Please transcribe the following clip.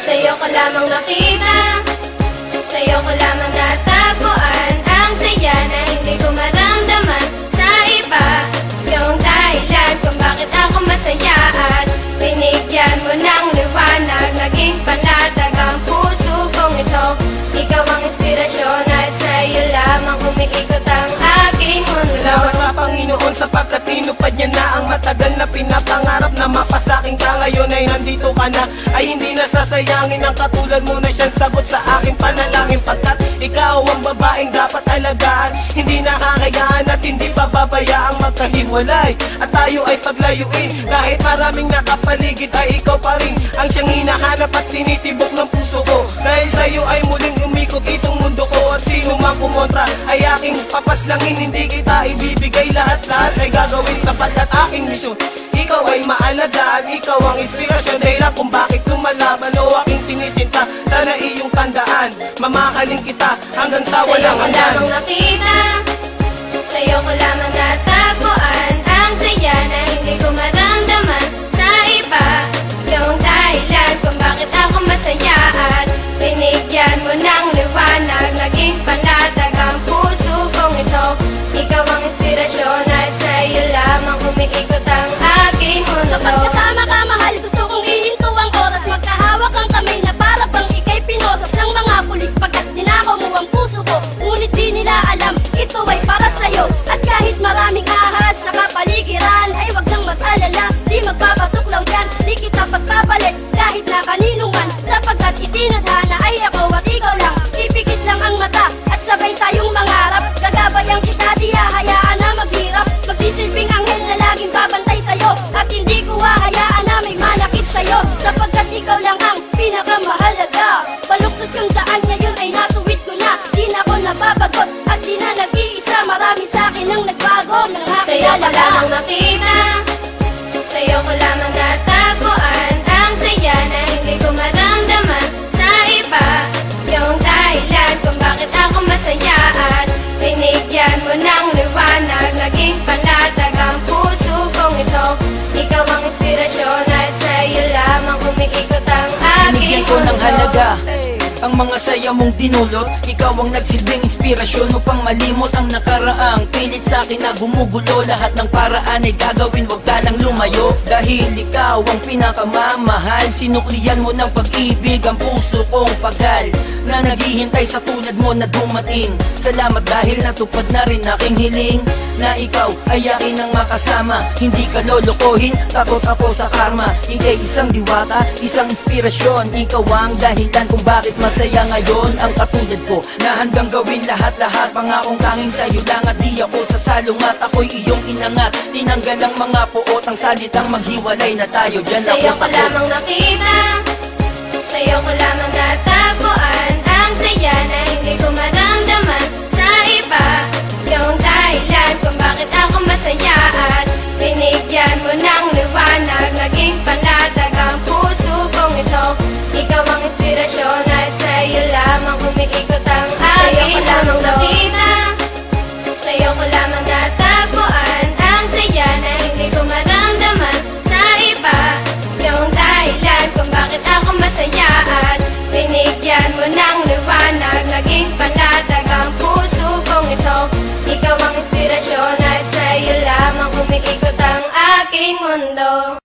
Sa'yo ko lamang nakita, sa'yo ko lamang natagpuan ang saya na hindi ko maramdaman sa iba. Yung dahilan kung bakit ako masaya at binigyan mo ng liwanag, naging panatag ang puso kong ito. Ikaw ang inspirasyon at sa'yo lamang umiikot ang aking mundo. Salamat sa Panginoon sapagkat tinupad niya na ang matagal na pinapangarap na mapasakin ka. Ngayon ay nandito ka na, ay hindi nasasayangin ang katulad mo na siyang sagot sa aking panalangin. Pagkat ikaw ang babaeng dapat alagaan, hindi nakakayaan at hindi pababayaang magkahiwalay at tayo ay paglayuin. Kahit maraming nakapaligid ay ikaw pa rin ang siyang hinahanap at tinitibok ng puso ko. Dahil sa'yo ay muling umikot itong mundo ko, at sino mang kumontra ay aking papaslangin. Hindi kita ibibigay, lahat-lahat ay gagawin sapagkat aking misyon ikaw ay maalagaan. Ikaw ang inspirasyon, dahilan kung bakit lumalaban o aking sinisinta. Sana iyong tandaan, mamahalin kita hanggang sa walang hanggan. Sa'yo ko lamang nakita, sa'yo ko lamang natagpuan ang saya na hindi ko maramdaman sa iba. Yung dahilan kung bakit ako masaya at binigyan mo ng liwanag, naging panatag ang puso kong ito. Ikaw ang inspirasyon at sa'yo lamang umiikot ang aking mundo. Kapag kasama ka mahal, gusto kong ihinto ang oras, magkahawak ang kamay na para bang ika'y pinosas ng mga pulis. Pagkat dinakaw mo ang puso ko, ngunit di nila alam ito ay para sa'yo. At kahit maraming ahas sa kapaligiran ay wag nang mag-alala, di magpapatuklaw yan, di kita pagpapalit kahit na kanino man. Sapagkat itinadhana ay ako at ikaw lang, ipikit lang ang mata at sabay tayong mangarap. Gagabayan kita, di hahayaan na maghirap, magsisilbing anghel na laging babantay sa'yo. At hindi ko hahayaan na may manakit sa'yo, sapagkat ikaw lang ang pinakamahalaga. Baluktot yung daan ngayon ay natuwid ko na, di na ako nababagot at di na nag-iisa. Marami sa'kin ang nagbago nang Sa'yo ko nakilala ka. lamang nakita, sa'yo ko lamang natagpuan ang saya na hindi ko maramdaman sa iba. Yung dahilan kung bakit ako masaya at binigyan mo ng liwanag, naging panatag ang puso kong ito. Ikaw ang inspirasyon at sa'yo lamang umiikot ang aking Binigyan ko ng mundo. halaga ang mga saya mong dinulot. Ikaw ang nagsilbing inspirasyon upang malimot ang nakaraang pilit sa akin na gumugulo. Lahat ng paraan ay gagawin, wag ka lang lumayo. Dahil ikaw ang pinakamamahal, sinuklian mo ng pag-ibig ang puso kong pagal na naghihintay sa tulad mo na dumating. Salamat dahil natupad na rin aking hiling na ikaw ay akin ang makasama. Hindi ka lolokohin, takot ako sa karma. Ika'y isang diwata, isang inspirasyon. Ikaw ang dahilan kung bakit masaya ngayon ang katulad ko, na handang gawin lahat-lahat. Pangakong tanging sa'yo lang at di ako sasalungat. Ako'y iyong inangat, tinanggal ang mga puot, ang salitang maghiwalay na tayo. Diyan ako Sa'yo ko lamang nakita, sa'yo ko lamang natagpuan ang saya na hindi ko maramdaman sa iba. Yung dahilan kung bakit ako masaya at binigyan mo ng liwanag, naging panatag ang puso kong ito. Ikaw ang inspirasyon at sa'yo lamang umiikot ang aking mundo. Sa'yo ko lamang nakita, sa'yo ko lamang natagpuan ang saya na hindi ko maramdaman sa iba. Yung dahilan kung bakit ako masaya at binigyan mo ng liwanag, naging panatag ang puso kong ito. Ikaw ang inspirasyon at sa'yo lamang umiikot ang aking mundo.